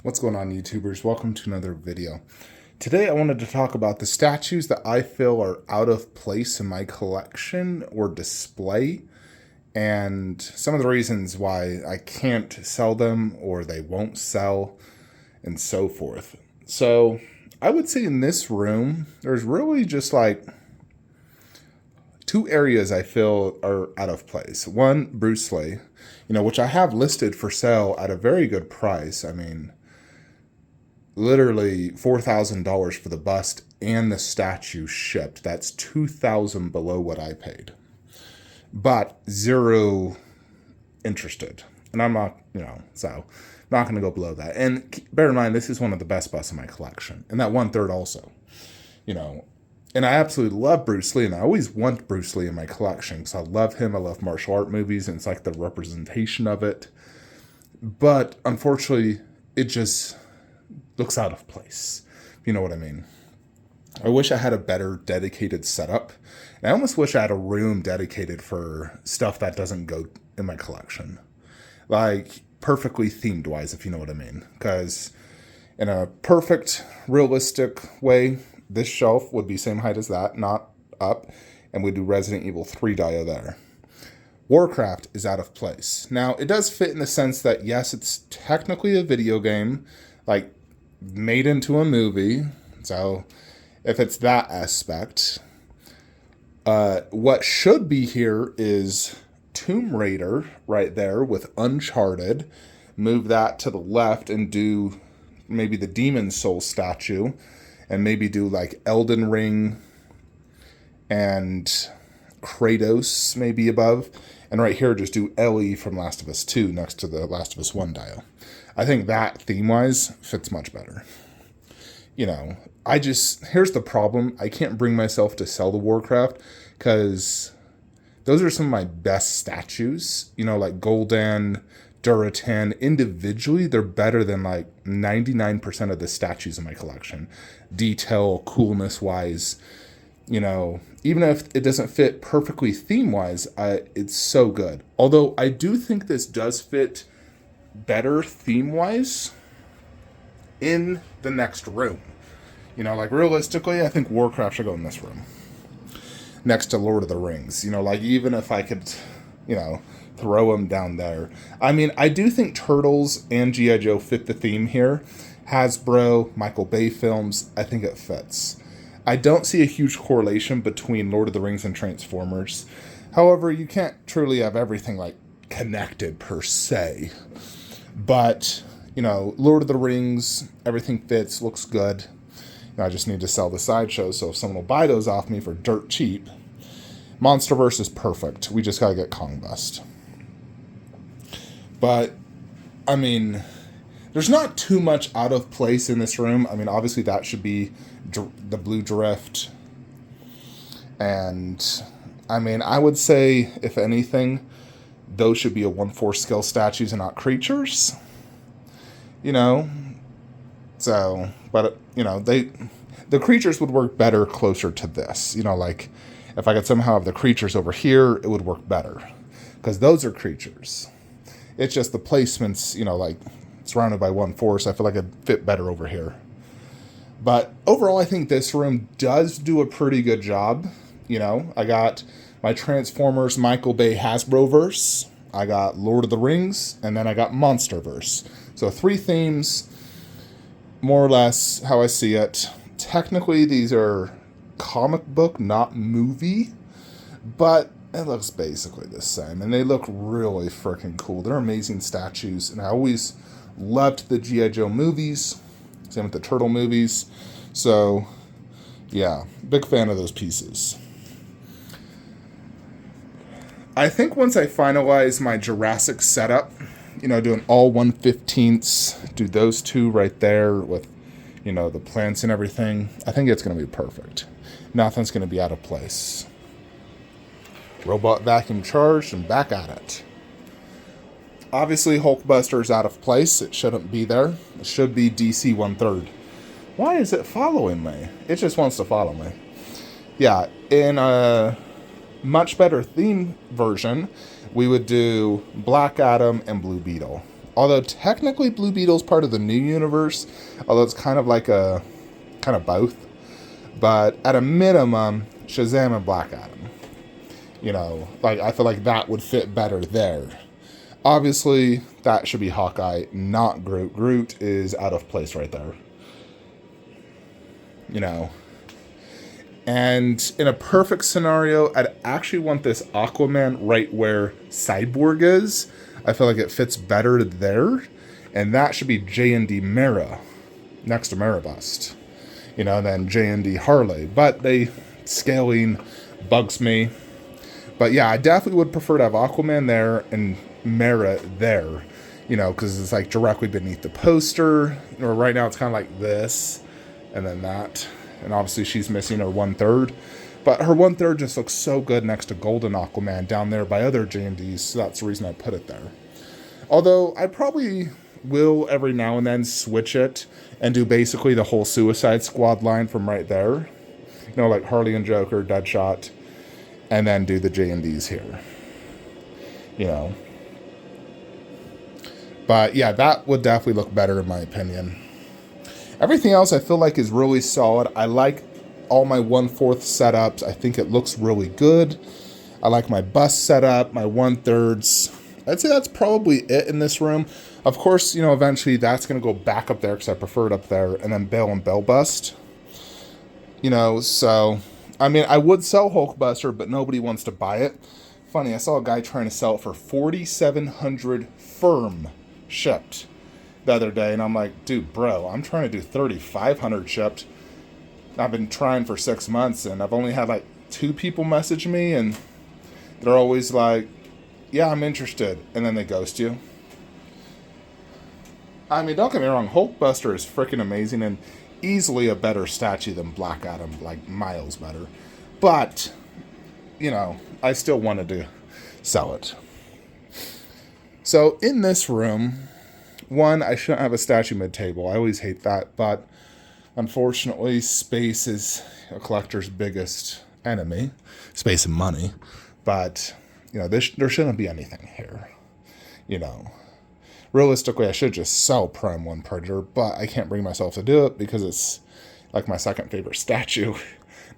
What's going on, YouTubers? Welcome to another video. Today I wanted to talk about the statues that I feel are out of place in my collection or display, and some of the reasons why I can't sell them or they won't sell, and so forth. So I would say in this room, there's really just like two areas I feel are out of place. One, Bruce Lee, which I have listed for sale at a very good price. I mean, literally $4,000 for the bust and the statue shipped. That's $2,000 below what I paid. But zero interested. And I'm not, so not going to go below that. And bear in mind, this is one of the best busts in my collection. And that 1/3 also, And I absolutely love Bruce Lee, and I always want Bruce Lee in my collection because I love him. I love martial art movies, and it's like the representation of it. But unfortunately, it just looks out of place. You know what I mean? I wish I had a better dedicated setup. And I almost wish I had a room dedicated for stuff that doesn't go in my collection. Like, perfectly themed wise, if you know what I mean. Because in a perfect, realistic way, this shelf would be same height as that, not up. And we'd do Resident Evil 3 Dio there. Warcraft is out of place. Now, it does fit in the sense that, yes, it's technically a video game, like, made into a movie. So if it's that aspect, what should be here is Tomb Raider right there with Uncharted. Move that to the left and do maybe the Demon Soul statue, and maybe do like Elden Ring and Kratos maybe above. And right here, just do Ellie from Last of Us 2 next to the Last of Us 1 dial. I think that theme-wise fits much better. Here's the problem. I can't bring myself to sell the Warcraft because those are some of my best statues. Like Gul'dan, Duratan. Individually, they're better than like 99% of the statues in my collection. Detail, coolness-wise. Even if it doesn't fit perfectly theme-wise, it's so good. Although I do think this does fit better theme-wise in the next room. Like realistically, I think Warcraft should go in this room. Next to Lord of the Rings. Even if I could, throw them down there. I mean, I do think Turtles and G.I. Joe fit the theme here. Hasbro, Michael Bay films, I think it fits. I don't see a huge correlation between Lord of the Rings and Transformers. However, you can't truly have everything like connected per se. But, Lord of the Rings, everything fits, looks good. I just need to sell the Sideshow, so if someone will buy those off me for dirt cheap. Monsterverse is perfect. We just gotta get Kong Bust. But, I mean, there's not too much out of place in this room. I mean, obviously that should be the Blue Drift. And, I mean, I would say, if anything, those should be a 1/4 scale statues and not creatures. So, but, the creatures would work better closer to this. Like, if I could somehow have the creatures over here, it would work better. Because those are creatures. It's just the placements, like, surrounded by 1/4, so I feel like it'd fit better over here. But overall, I think this room does do a pretty good job. I got my Transformers Michael Bay Hasbroverse, I got Lord of the Rings, and then I got Monsterverse. So 3 themes, more or less how I see it. Technically, these are comic book, not movie, but it looks basically the same. And they look really freaking cool. They're amazing statues, and I always loved the G.I. Joe movies. Same with the Turtle movies. So, yeah, big fan of those pieces. I think once I finalize my Jurassic setup, doing all 1/15ths, do those 2 right there with, the plants and everything, I think it's going to be perfect. Nothing's going to be out of place. Robot vacuum charged and back at it. Obviously, Hulkbuster is out of place. It shouldn't be there. It should be DC 1/3. Why is it following me? It just wants to follow me. Yeah, in a much better theme version, we would do Black Adam and Blue Beetle. Although technically Blue Beetle's part of the new universe, although it's kind of like a kind of both. But at a minimum, Shazam and Black Adam. You know, like I feel like that would fit better there. Obviously, that should be Hawkeye, not Groot. Groot is out of place right there. You know. And in a perfect scenario, I'd actually want this Aquaman right where Cyborg is. I feel like it fits better there. And that should be J&D Mera, next to Mera Bust. You know, then J&D Harley. But scaling bugs me. But yeah, I definitely would prefer to have Aquaman there and Mera there. You know, because it's like directly beneath the poster. Or right now it's kind of like this. And then that. And obviously she's missing her 1/3. But her 1/3 just looks so good next to Golden Aquaman down there by other J&Ds. So that's the reason I put it there. Although I probably will every now and then switch it and do basically the whole Suicide Squad line from right there. You know, like Harley and Joker, Deadshot. And then do the J&Ds here. You know. But yeah, that would definitely look better in my opinion. Everything else I feel like is really solid. I like all my 1/4 setups. I think it looks really good. I like my bust setup, my 1/3. I'd say that's probably it in this room. Of course, you know, eventually that's going to go back up there because I prefer it up there. And then Bale and Bell bust. You know, so, I mean, I would sell Hulkbuster, but nobody wants to buy it. Funny, I saw a guy trying to sell it for $4,700 firm shipped the other day, and I'm like, dude, bro, I'm trying to do $3,500 shipped. I've been trying for 6 months, and I've only had like 2 people message me, and they're always like, yeah, I'm interested, and then they ghost you. I mean, don't get me wrong, Hulkbuster is freaking amazing, and easily a better statue than Black Adam, like miles better. But, you know, I still wanted to sell it. So, in this room, one, I shouldn't have a statue mid-table. I always hate that, but unfortunately, space is a collector's biggest enemy. Space and money. But, you know, there shouldn't be anything here. You know. Realistically, I should just sell Prime 1 Predator, but I can't bring myself to do it because it's like my second favorite statue.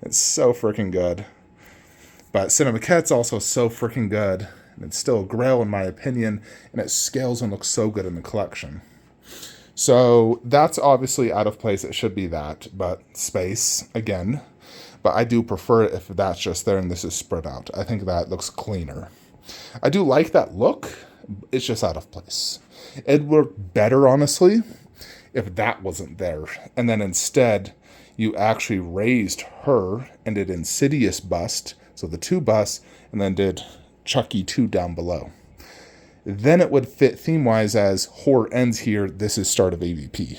It's so freaking good. But Cinemaquette's also so freaking good. And it's still a grail in my opinion, and it scales and looks so good in the collection. So that's obviously out of place. It should be that, but space, again. But I do prefer it if that's just there and this is spread out. I think that looks cleaner. I do like that look. It's just out of place. It'd work better, honestly, if that wasn't there. And then instead, you actually raised her and did Insidious bust, so the 2 busts, and then did Chucky 2 down below. Then it would fit theme-wise as horror ends here, this is start of AVP.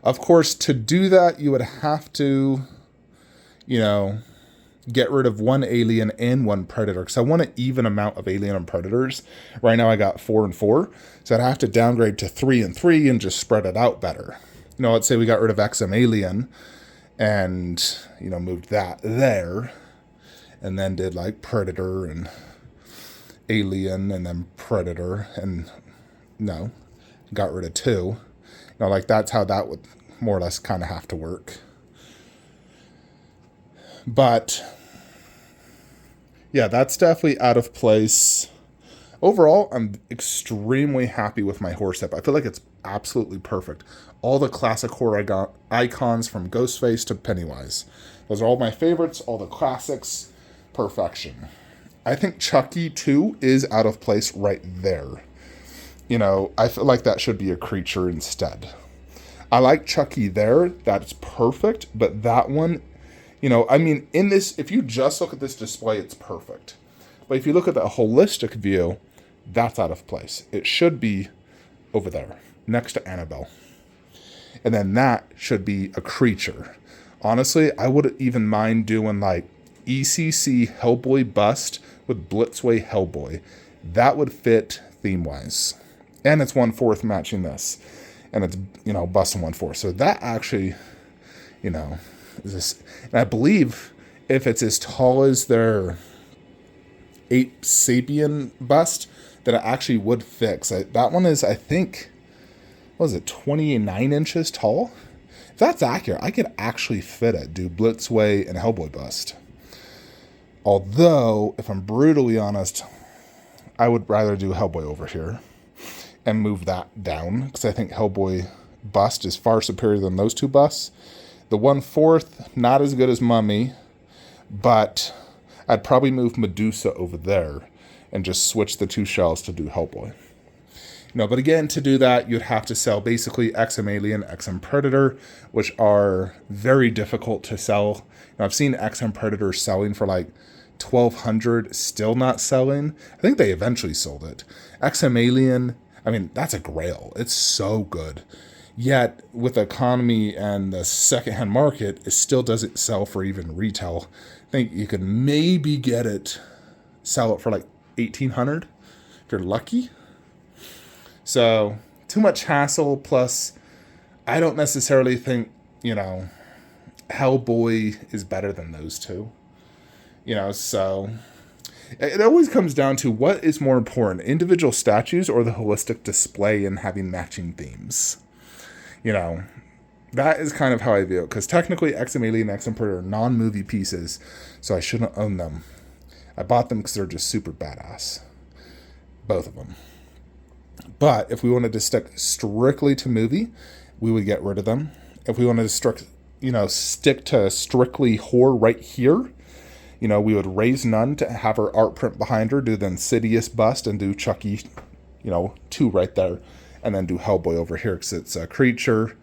Of course, to do that, you would have to, you know, get rid of 1 alien and 1 predator, because I want an even amount of alien and predators. Right now I got 4 and 4, so I'd have to downgrade to 3 and 3 and just spread it out better. You know, let's say we got rid of XM Alien and, you know, moved that there. And then did like Predator and Alien and then Predator and no, got rid of 2. You know, like that's how that would more or less kind of have to work. But yeah, that's definitely out of place. Overall, I'm extremely happy with my horror step. I feel like it's absolutely perfect. All the classic horror icons from Ghostface to Pennywise. Those are all my favorites, all the classics. Perfection. I think Chucky 2 is out of place right there. You know, I feel like that should be a creature instead. I like Chucky there. That's perfect. But that one, you know, I mean, in this, if you just look at this display, it's perfect. But if you look at the holistic view, that's out of place. It should be over there, next to Annabelle. And then that should be a creature. Honestly, I wouldn't even mind doing like ECC Hellboy bust with Blitzway Hellboy. That would fit theme-wise. And it's 1/4 matching this. And it's, you know, bust and 1/4. So that actually, you know, is this. And I believe if it's as tall as their Ape Sapien bust, that I actually would fix. That one is, I think, what was it, 29 inches tall? If that's accurate, I could actually fit it, do Blitzway and Hellboy bust. Although, if I'm brutally honest, I would rather do Hellboy over here and move that down, because I think Hellboy bust is far superior than those two busts. The 1/4, not as good as Mummy, but I'd probably move Medusa over there and just switch the two shells to do Hellboy. But again, to do that, you'd have to sell basically XM Alien, XM Predator, which are very difficult to sell. I've seen XM Predator selling for like $1,200, still not selling. I think they eventually sold it. XM Alien, I mean, that's a grail. It's so good. Yet, with the economy and the secondhand market, it still doesn't sell for even retail. I think you could maybe sell it for like $1,800 if you're lucky. So, too much hassle, plus I don't necessarily think, Hellboy is better than those two. So it always comes down to what is more important, individual statues or the holistic display and having matching themes. That is kind of how I view it, because technically XM Alien and XM Predator are non-movie pieces, so I shouldn't own them. I bought them because they're just super badass. Both of them. But if we wanted to stick strictly to movie, we would get rid of them. If we wanted to stick to strictly horror right here, we would raise none to have her art print behind her, do the Insidious bust, and do Chucky, 2 right there, and then do Hellboy over here because it's a creature,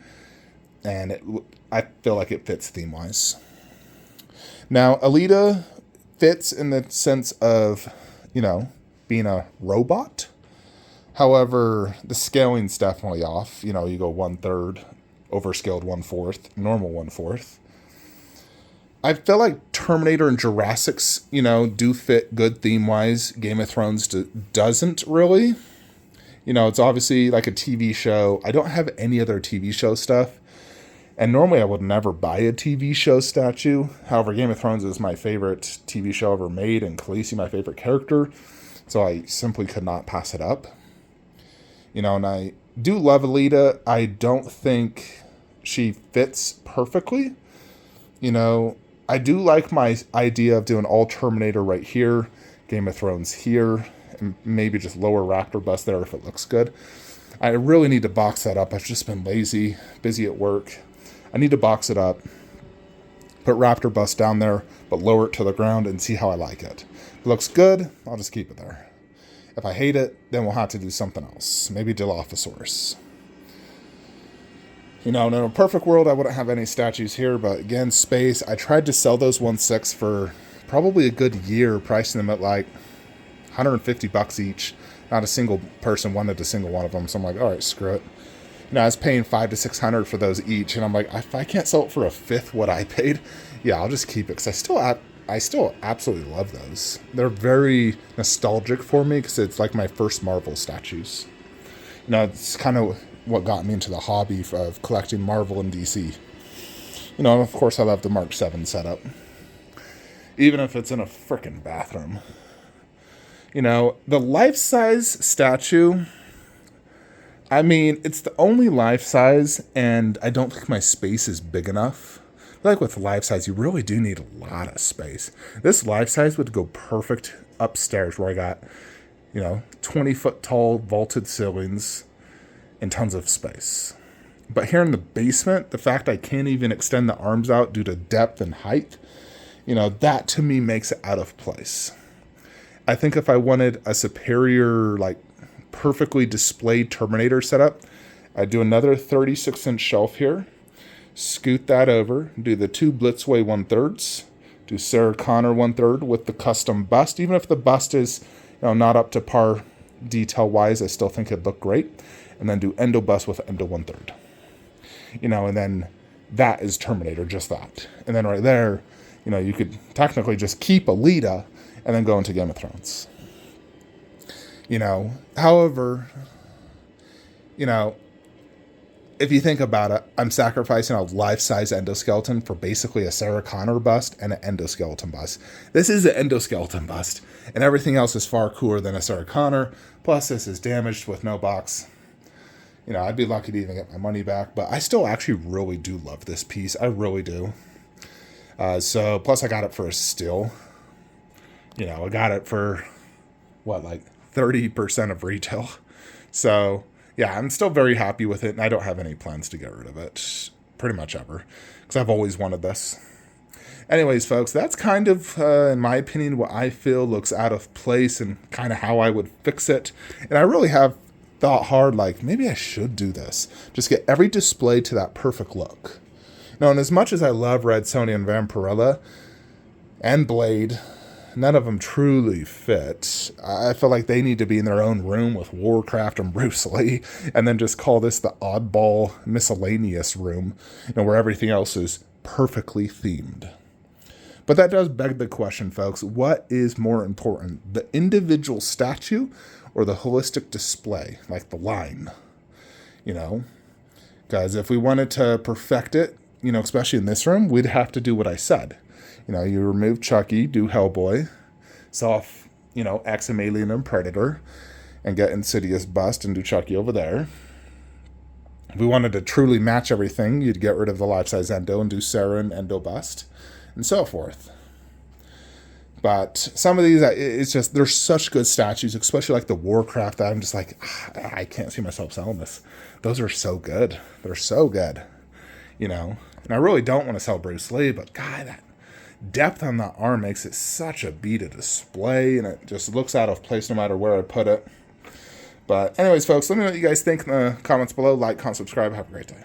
and I feel like it fits theme-wise. Now, Alita fits in the sense of, being a robot. However, the scaling's definitely off. You go 1/3, overscaled 1/4, normal 1/4. I feel like Terminator and Jurassic's, do fit good theme-wise. Game of Thrones doesn't really. It's obviously like a TV show. I don't have any other TV show stuff. And normally I would never buy a TV show statue. However, Game of Thrones is my favorite TV show ever made, and Khaleesi my favorite character. So I simply could not pass it up. And I do love Alita. I don't think she fits perfectly. I do like my idea of doing all Terminator right here, Game of Thrones here, and maybe just lower Raptor bust there if it looks good. I really need to box that up. I've just been lazy, busy at work. I need to box it up, put Raptor bust down there, but lower it to the ground and see how I like it. If it looks good, I'll just keep it there. If I hate it, then we'll have to do something else. Maybe Dilophosaurus. In a perfect world, I wouldn't have any statues here, but again, space. I tried to sell those 1/6 for probably a good year, pricing them at like $150 each. Not a single person wanted a single one of them, so I'm like, all right, screw it. I was paying $500 to $600 for those each, and I'm like, if I can't sell it for a fifth what I paid, yeah, I'll just keep it, because I still absolutely love those. They're very nostalgic for me, because it's like my first Marvel statues. It's kind of what got me into the hobby of collecting Marvel and DC. And of course, I love the Mark 7 setup. Even if it's in a frickin' bathroom. The life-size statue, I mean, it's the only life-size, and I don't think my space is big enough. Like with life-size, you really do need a lot of space. This life-size would go perfect upstairs where I got, 20-foot tall vaulted ceilings and tons of space. But here in the basement, the fact I can't even extend the arms out due to depth and height, that to me makes it out of place. I think if I wanted a superior, perfectly displayed Terminator setup, I'd do another 36-inch shelf here, scoot that over, do the 2 Blitzway 1/3, do Sarah Connor 1/3 with the custom bust. Even if the bust is, not up to par detail-wise, I still think it'd look great. And then do Endo bust with Endo 1/3. And then that is Terminator, just that. And then right there, you could technically just keep Alita and then go into Game of Thrones. However, if you think about it, I'm sacrificing a life-size endoskeleton for basically a Sarah Connor bust and an endoskeleton bust. This is an endoskeleton bust, and everything else is far cooler than a Sarah Connor. Plus, this is damaged with no box. You know, I'd be lucky to even get my money back, but I still actually really do love this piece. I really do. So, plus I got it for a steal. You know, I got it for, what, like 30% of retail. So, yeah, I'm still very happy with it, and I don't have any plans to get rid of it, pretty much ever, because I've always wanted this. Anyways, folks, that's kind of, in my opinion, what I feel looks out of place and kind of how I would fix it. And I really have thought hard, like, maybe I should do this. Just get every display to that perfect look. Now, and as much as I love Red Sonja and Vampirella and Blade, none of them truly fit. I feel like they need to be in their own room with Warcraft and Bruce Lee, and then just call this the oddball miscellaneous room, you know, where everything else is perfectly themed. But that does beg the question, folks, what is more important, the individual statue or the holistic display, like the line? You know, guys, if we wanted to perfect it, you know, especially in this room, we'd have to do what I said. You know, you remove Chucky, do Hellboy, sell off, you know, X-Men, Alien, and Predator, and get Insidious bust and do Chucky over there. If we wanted to truly match everything, you'd get rid of the life-size Endo and do Sarah and Endo bust, and so forth. But some of these, it's just, they're such good statues, especially like the Warcraft, that I'm just like, I can't see myself selling this. Those are so good. They're so good, you know. And I really don't want to sell Bruce Lee, but God, that depth on that arm makes it such a beat display, and it just looks out of place no matter where I put it. But anyways, folks, let me know what you guys think in the comments below. Like, comment, subscribe. Have a great day.